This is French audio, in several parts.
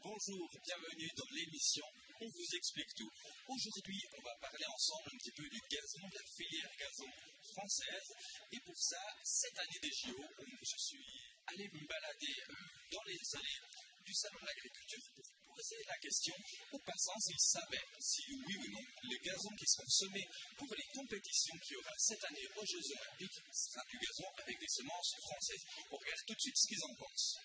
Bonjour, bienvenue dans l'émission On vous explique tout. Aujourd'hui, on va parler ensemble un petit peu du gazon, de la filière gazon française. Et pour ça, cette année des JO, je suis allé me balader dans les allées du Salon de l'Agriculture pour poser la question aux passants s'ils savaient si oui ou non les gazons qui seront semés pour les compétitions qu'il y aura cette année aux Jeux Olympiques sera du gazon avec des semences françaises. On regarde tout de suite ce qu'ils en pensent.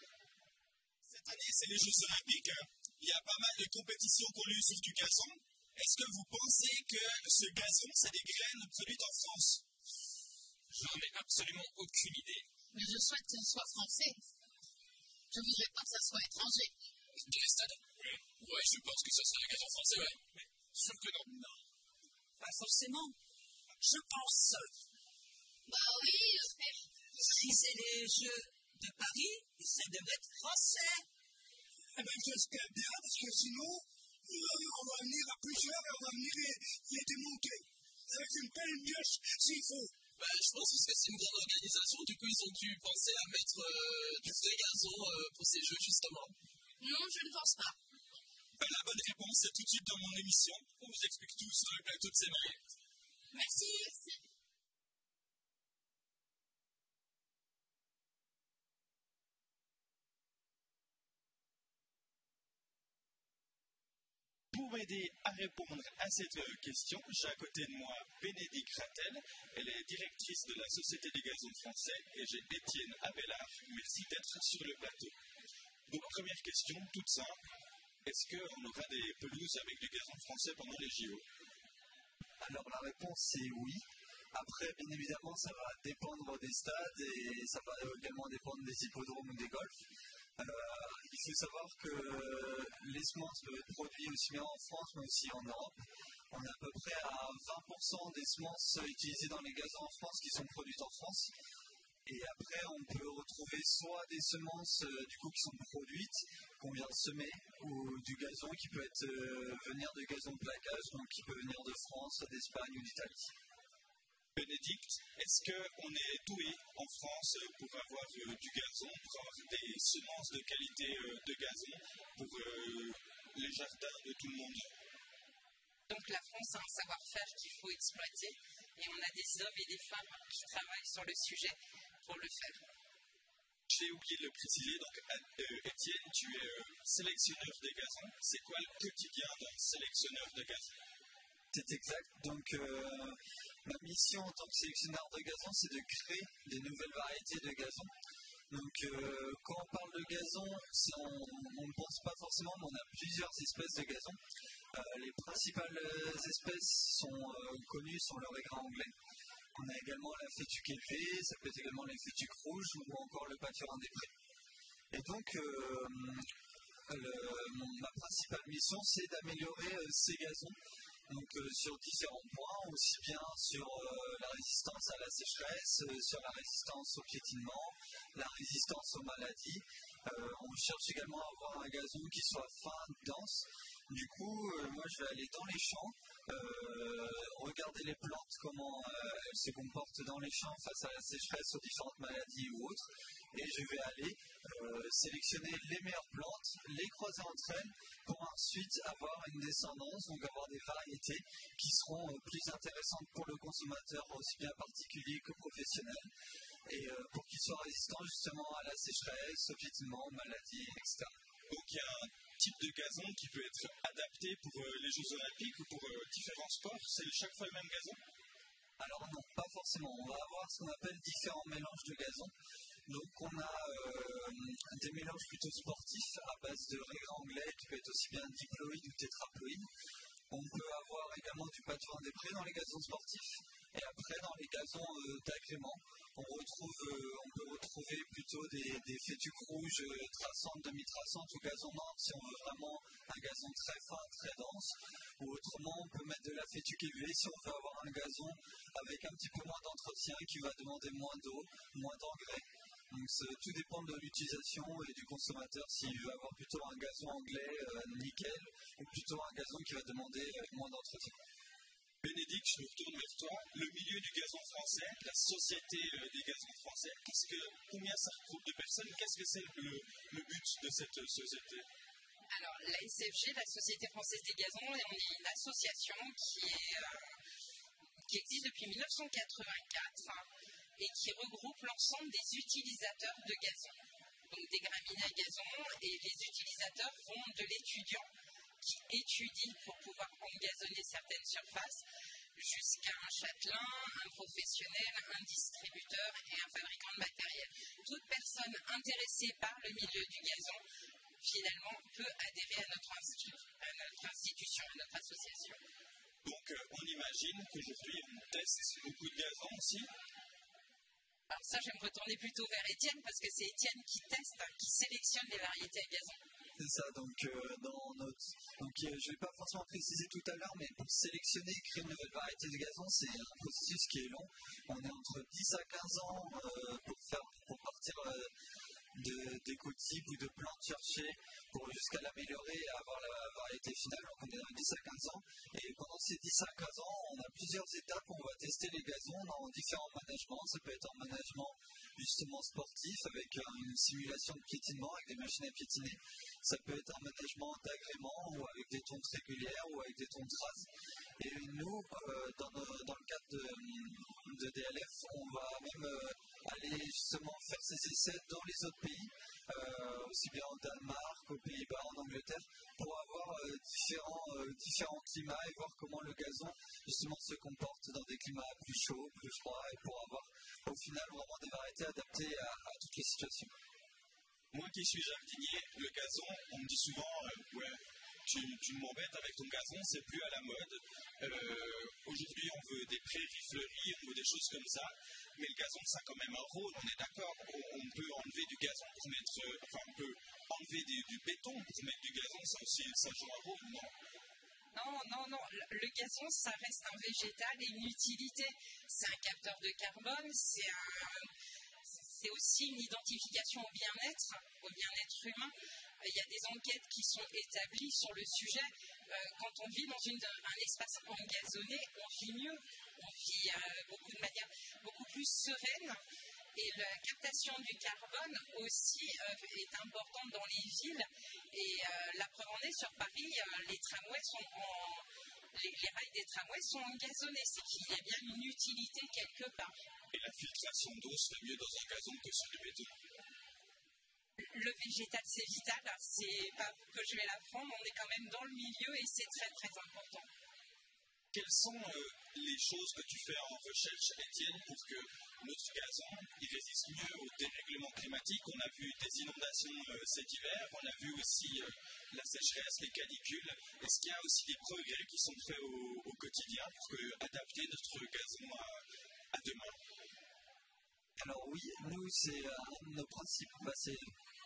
Cette année, c'est les Jeux Olympiques. Il y a pas mal de compétitions qu'on a eues sur du gazon. Est-ce que vous pensez que ce gazon, c'est des graines produites en France? J'en ai absolument aucune idée. Mais je souhaite que ce soit français. Je ne voudrais pas que ça soit étranger. Des stades? Ouais, je pense que ce serait un gazon français, ouais. Mais sûr que non. Non. Pas forcément. Je pense. Bah oui, si c'est les Jeux de Paris, ça devrait être français. Eh bien, j'espère bien, parce que sinon, on va venir à plusieurs et on va venir les démonter. Avec une pelle mioche, s'il faut. Bah, je pense que c'est une grande organisation. Du coup, ils ont dû penser à mettre du vrai gazon pour ces Jeux, justement. non, je ne pense pas. La bonne réponse, c'est tout de suite dans mon émission. On vous explique tout sur le plateau de Sémaille. Merci. Pour m'aider à répondre à cette question, j'ai à côté de moi Bénédicte Rattel. Elle est directrice de la Société des gazons français et j'ai Étienne Abelard. Merci d'être sur le plateau. Donc, première question, toute simple. Est-ce qu'on aura des pelouses avec du gazon français pendant les JO? Alors, la réponse c'est oui. Après, bien évidemment, ça va dépendre des stades et ça va également dépendre des hippodromes ou des golfs. Il faut savoir que les semences peuvent être produites aussi bien en France mais aussi en Europe. On est à peu près à 20% des semences utilisées dans les gazons en France qui sont produites en France. Et après, on peut retrouver soit des semences qui sont produites, qu'on vient de semer, ou du gazon qui peut venir de gazon de plaquage, donc qui peut venir de France, d'Espagne ou d'Italie. Bénédicte, est-ce qu'on est doué en France pour avoir du gazon, pour avoir des semences de qualité de gazon pour les jardins de tout le monde? Donc la France a un savoir-faire qu'il faut exploiter et on a des hommes et des femmes qui travaillent sur le sujet pour le faire. J'ai oublié de le préciser, donc Étienne, tu es sélectionneur de gazon. C'est quoi le quotidien d'un sélectionneur de gazon? C'est exact. Donc, ma mission en tant que sélectionneur de gazon, c'est de créer des nouvelles variétés de gazon. Donc, quand on parle de gazon, on ne pense pas forcément, mais on a plusieurs espèces de gazon. Les principales espèces sont connues sont le raisin anglais. On a également la fétuque élevée, ça peut être également les fétuques rouges ou encore le pâturin des prés. Et donc, ma principale mission, c'est d'améliorer ces gazons. Donc sur différents points, aussi bien sur la résistance à la sécheresse, sur la résistance au piétinement, la résistance aux maladies. On cherche également à avoir un gazon qui soit fin, dense. Du coup, moi je vais aller dans les champs, regarder les plantes, comment elles se comportent dans les champs face à la sécheresse, aux différentes maladies ou autres. Et je vais aller sélectionner les meilleures plantes, les croiser entre elles pour ensuite avoir une descendance, donc avoir des variétés qui seront plus intéressantes pour le consommateur, aussi bien particulier que professionnel, et pour qu'ils soient résistants justement à la sécheresse, au piétinement, aux maladies, etc. Donc il y a un type de gazon qui peut être adapté pour les Jeux Olympiques ou pour différents sports. C'est chaque fois le même gazon? Alors non, pas forcément. On va avoir ce qu'on appelle différents mélanges de gazon. Donc on a des mélanges plutôt sportifs à base de raisin anglais qui peut être aussi bien diploïde ou tétraploïde. On peut avoir également du pâturin des prés dans les gazons sportifs. Et après, dans les gazons d'agrément, on peut retrouver plutôt des fétuques rouges traçantes, demi-traçantes ou gazon noir si on veut vraiment un gazon très fin, très dense. Ou autrement, on peut mettre de la fétuque élevée si on veut avoir un gazon avec un petit peu moins d'entretien qui va demander moins d'eau, moins d'engrais. Donc tout dépend de l'utilisation et du consommateur, s'il va avoir plutôt un gazon anglais nickel ou plutôt un gazon qui va demander moins d'entretien. Bénédicte, je me retourne vers toi. Le milieu du gazon français, la société des gazons français, combien ça regroupe de personnes? Qu'est-ce que c'est le but de cette société? Alors, la SFG, la Société française des gazons, on est une association qui existe depuis 1984 et qui regroupe l'ensemble des utilisateurs de gazon. Donc des graminées à gazon, et les utilisateurs vont de l'étudiant qui étudie pour pouvoir engazonner certaines surfaces jusqu'à un châtelain, un professionnel, un distributeur et un fabricant de matériel. Toute personne intéressée par le milieu du gazon, finalement, peut adhérer à notre institution, à notre association. Donc, on imagine qu'aujourd'hui, on teste beaucoup de gazon aussi. Alors ça, je vais me retourner plutôt vers Étienne, parce que c'est Étienne qui teste, qui sélectionne les variétés à gazon. C'est ça, donc je ne vais pas forcément préciser tout à l'heure, mais pour sélectionner et créer une nouvelle variété de gazon, c'est un processus qui est long. On est entre 10 à 15 ans pour partir d'écotypes ou de plantes cherchées jusqu'à l'améliorer et avoir la variété finale. Donc on est dans 10 à 15 ans. Et pendant ces 10 à 15 ans, on a plusieurs étapes où on va tester les gazons dans différents managements. Ça peut être en management justement sportif avec une simulation de piétinement avec des machines à piétiner. Ça peut être un management d'agrément ou avec des tontes régulières ou avec des tontes rases. Et nous, dans le cadre de DLF, on va même aller justement faire ces essais dans les autres pays, aussi bien au Danemark, aux Pays-Bas, en Angleterre, pour avoir différents climats et voir comment le gazon justement se comporte dans des climats plus chauds, plus froids, et pour avoir au final vraiment des variétés adaptées à toutes les situations. Moi qui suis jardinier, le gazon, on me dit souvent, ouais, tu m'embêtes avec ton gazon, c'est plus à la mode. Aujourd'hui, on veut des prairies fleuries, on veut des choses comme ça. Mais le gazon, ça a quand même un rôle, on est d'accord. On peut enlever du gazon pour mettre, on peut enlever du béton pour mettre du gazon, ça aussi, ça joue un rôle, non? Non. Le gazon, ça reste un végétal et une utilité. C'est un capteur de carbone, c'est aussi une identification au bien-être humain. Il y a des enquêtes qui sont établies sur le sujet. Quand on vit dans un espace engazonné, on vit mieux, on vit de manière beaucoup plus sereine. Et la captation du carbone aussi est importante dans les villes. Et la preuve en est, sur Paris, les rails des tramways sont engazonnés. C'est qu'il y a bien une utilité quelque part. Et la filtration d'eau serait mieux dans un gazon que sur du béton? Le végétal, c'est vital. C'est pas que je vais l'apprendre. On est quand même dans le milieu et c'est très très important. Quelles sont les choses que tu fais en recherche, Étienne, pour que notre gazon résiste mieux au dérèglement climatique? On a vu des inondations cet hiver, on a vu aussi la sécheresse, les canicules. Est-ce qu'il y a aussi des progrès qui sont faits au quotidien pour adapter notre gazon à demain? Alors oui, nous, c'est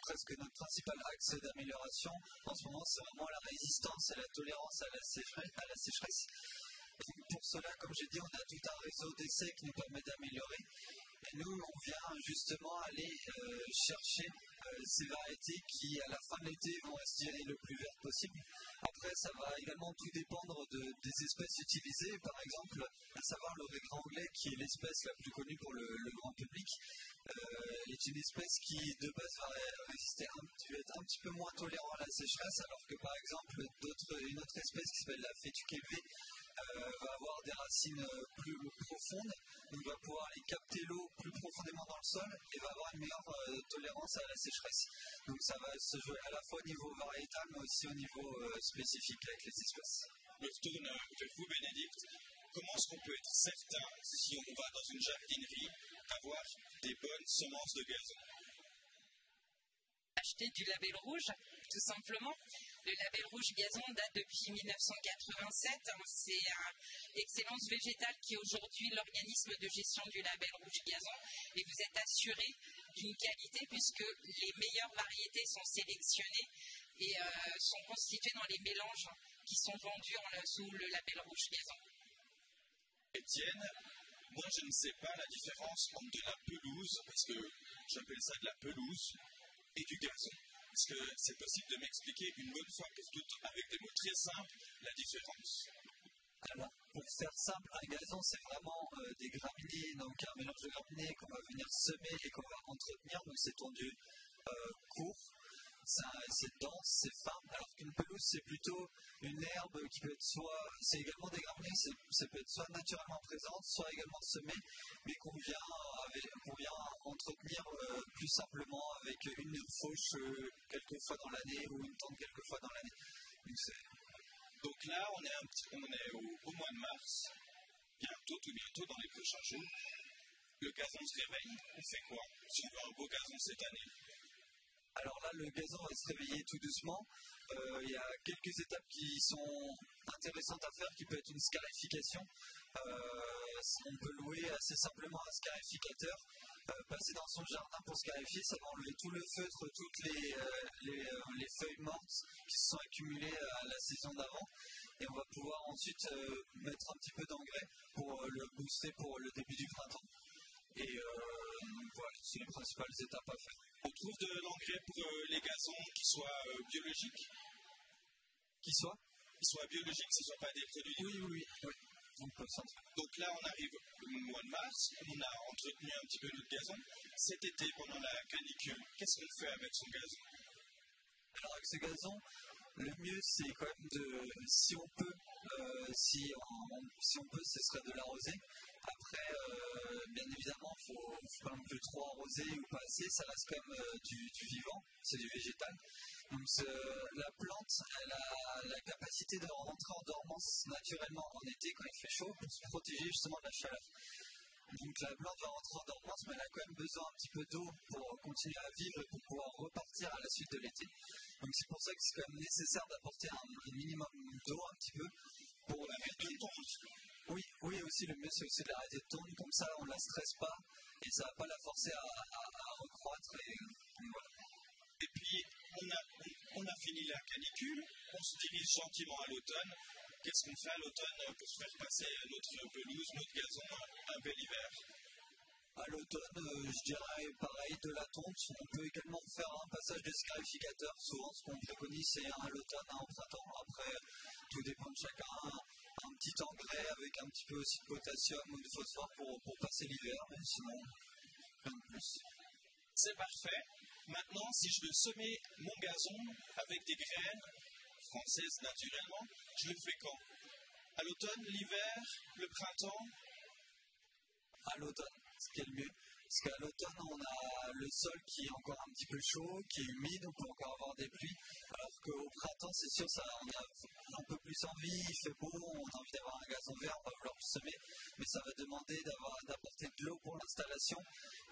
presque notre principal axe d'amélioration. En ce moment, c'est vraiment la résistance et la tolérance à la sécheresse. Et pour cela, comme j'ai dit, on a tout un réseau d'essais qui nous permet d'améliorer. Et nous, on vient justement aller chercher ces variétés qui, à la fin de l'été, vont rester le plus vertes possible. Après, ça va également tout dépendre des espèces utilisées. Par exemple, à savoir le régran anglais, qui est l'espèce la plus connue pour le grand public, est une espèce qui, de base, va être un petit peu moins tolérant à la sécheresse, alors que, par exemple, une autre espèce qui s'appelle la Fétuquévé va avoir des racines plus profondes, donc va pouvoir aller capter l'eau plus profondément dans le sol et va avoir une meilleure tolérance à la sécheresse. Donc ça va se jouer à la fois au niveau variétal mais aussi au niveau spécifique avec les espèces. Je retourne vers vous, Bénédicte. Comment est-ce qu'on peut être certain, si on va dans une jardinerie, d'avoir des bonnes semences de gazon? Acheter du label rouge, tout simplement. Le label rouge gazon date depuis 1987. C'est Excellence Végétale qui est aujourd'hui l'organisme de gestion du label rouge gazon. Et vous êtes assuré d'une qualité puisque les meilleures variétés sont sélectionnées et sont constituées dans les mélanges qui sont vendus sous le label rouge gazon. Étienne, Moi, je ne sais pas la différence entre de la pelouse, parce que j'appelle ça de la pelouse, et du gazon. Est-ce que c'est possible de m'expliquer une bonne fois pour toutes, avec des mots très simples, la différence? Alors, pour faire simple, un gazon, c'est vraiment des graminées, donc un mélange de graminées qu'on va venir semer et qu'on va entretenir, donc c'est tondu court. C'est dense, c'est fin, alors qu'une pelouse c'est plutôt une herbe qui peut être c'est également des graminées, ça peut être soit naturellement présente, soit également semée, mais qu'on vient entretenir plus simplement avec une fauche quelques fois dans l'année ou une tente quelques fois dans l'année. Donc là, on est au mois de mars, tout bientôt dans les prochains jours. Le gazon se réveille, on fait quoi si on veut un beau gazon cette année? Alors là, le gazon va se réveiller tout doucement. Il y a quelques étapes qui sont intéressantes à faire, qui peut être une scarification. On peut louer assez simplement un scarificateur, passer dans son jardin pour scarifier, ça va enlever tout le feutre, toutes les feuilles mortes qui se sont accumulées à la saison d'avant. Et on va pouvoir ensuite mettre un petit peu d'engrais pour le booster pour le début du printemps. Et voilà, c'est les principales étapes à faire. On trouve de l'engrais pour les gazons qui soient biologiques? Qui soient biologiques, ce ne soient pas des produits? Oui. Donc là, on arrive au mois de mars, on a entretenu un petit peu notre gazon. Cet été, pendant la canicule, qu'est-ce qu'on fait avec son gazon? Alors avec ce gazon, le mieux c'est quand même si on peut, ce serait de l'arroser. Après, bien évidemment, il ne faut pas non plus trop arroser ou pas assez, ça reste quand même du vivant, c'est du végétal. Donc la plante, elle a la capacité de rentrer en dormance naturellement en été quand il fait chaud pour se protéger justement de la chaleur. Donc la plante va rentrer en dormance, mais elle a quand même besoin un petit peu d'eau pour continuer à vivre et pour pouvoir repartir à la suite de l'été. Donc c'est pour ça que c'est quand même nécessaire d'apporter un minimum d'eau un petit peu pour arrêter de tondre. Oui, aussi le mieux c'est aussi de l'arrêter de tondre, comme ça on ne la stresse pas et ça ne va pas la forcer à recroître. Et voilà. Et puis on a fini la canicule, on se dirige gentiment à l'automne. Qu'est-ce qu'on fait à l'automne pour faire passer notre pelouse, notre gazon, un bel hiver? À l'automne, je dirais pareil, de la tonte. On peut également faire un passage de scarificateur. Souvent, ce qu'on préconise, c'est un à l'automne, un au printemps. Après, tout dépend de chacun. Un petit engrais avec un petit peu aussi de potassium ou de phosphore pour passer l'hiver, mais sinon, rien de plus. C'est parfait. Maintenant, si je veux semer mon gazon avec des graines françaises naturellement, je le fais quand? À l'automne, l'hiver, le printemps? À l'automne, ce qui est le mieux. Parce qu'à l'automne, on a le sol qui est encore un petit peu chaud, qui est humide, on peut encore avoir des pluies. Alors qu'au printemps, c'est sûr, on a un peu plus envie, il fait beau, on a envie d'avoir un gazon vert, on va vouloir le semer. Mais ça va demander d'apporter de l'eau pour l'installation.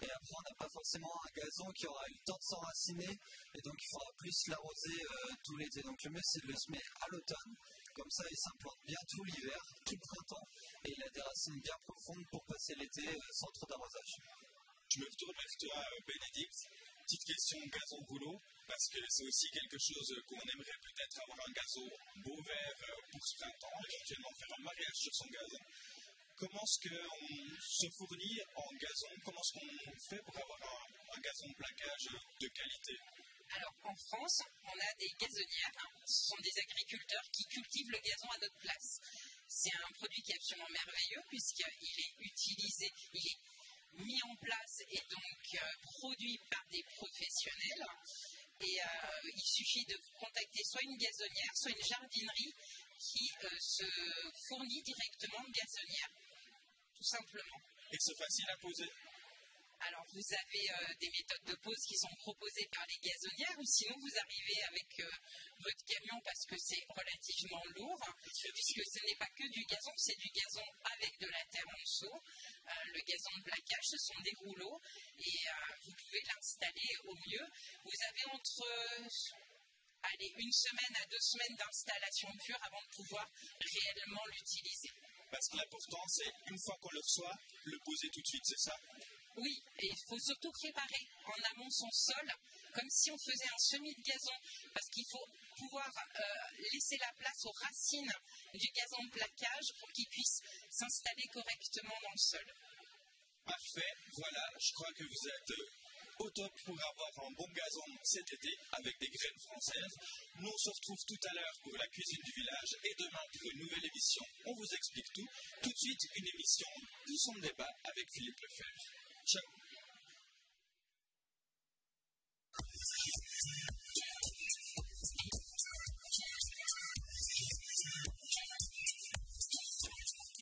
Et après, on n'a pas forcément un gazon qui aura eu le temps de s'enraciner. Et donc, il faudra plus l'arroser tout l'été. Donc, le mieux, c'est de le semer à l'automne. Comme ça, il s'implante bien tout l'hiver, tout le printemps. Et il a des racines bien profondes pour passer l'été sans trop d'arrosage. Je me retourne vers toi, Bénédicte. Petite question gazon-rouleau, parce que c'est aussi quelque chose qu'on aimerait peut-être avoir un gazon beau vert pour ce printemps, éventuellement faire un mariage sur son gazon. Comment est-ce qu'on se fournit en gazon? Comment est-ce qu'on fait pour avoir un gazon de plaquage de qualité? Alors, en France, on a des gazonnières. Ce sont des agriculteurs qui cultivent le gazon à notre place. C'est un produit qui est absolument merveilleux puisqu'il est utilisé, il est mis en place et donc produit par des professionnels. Et il suffit de contacter soit une gazonnière, soit une jardinerie qui se fournit directement de gazonnière, tout simplement. Et c'est facile à poser? Alors, vous avez des méthodes de pose qui sont proposées par les gazonnières, ou sinon vous arrivez avec votre camion parce que c'est relativement lourd, puisque ce n'est pas que du gazon, c'est du gazon avec de la terre en dessous. Le gazon de plaquage, ce sont des rouleaux, et vous pouvez l'installer au mieux. Vous avez entre une semaine à 2 semaines d'installation pure avant de pouvoir réellement l'utiliser. Parce que l'important, c'est une fois qu'on le reçoit, le poser tout de suite, c'est ça? Oui, et il faut surtout préparer en amont son sol, comme si on faisait un semis de gazon, parce qu'il faut pouvoir laisser la place aux racines du gazon de plaquage pour qu'il puisse s'installer correctement dans le sol. Parfait, voilà, je crois que vous êtes au top pour avoir un bon gazon cet été avec des graines françaises. Nous on se retrouve tout à l'heure pour la cuisine du village et demain pour une nouvelle émission. On vous explique tout. Tout de suite, une émission de son débat avec Philippe Lefebvre.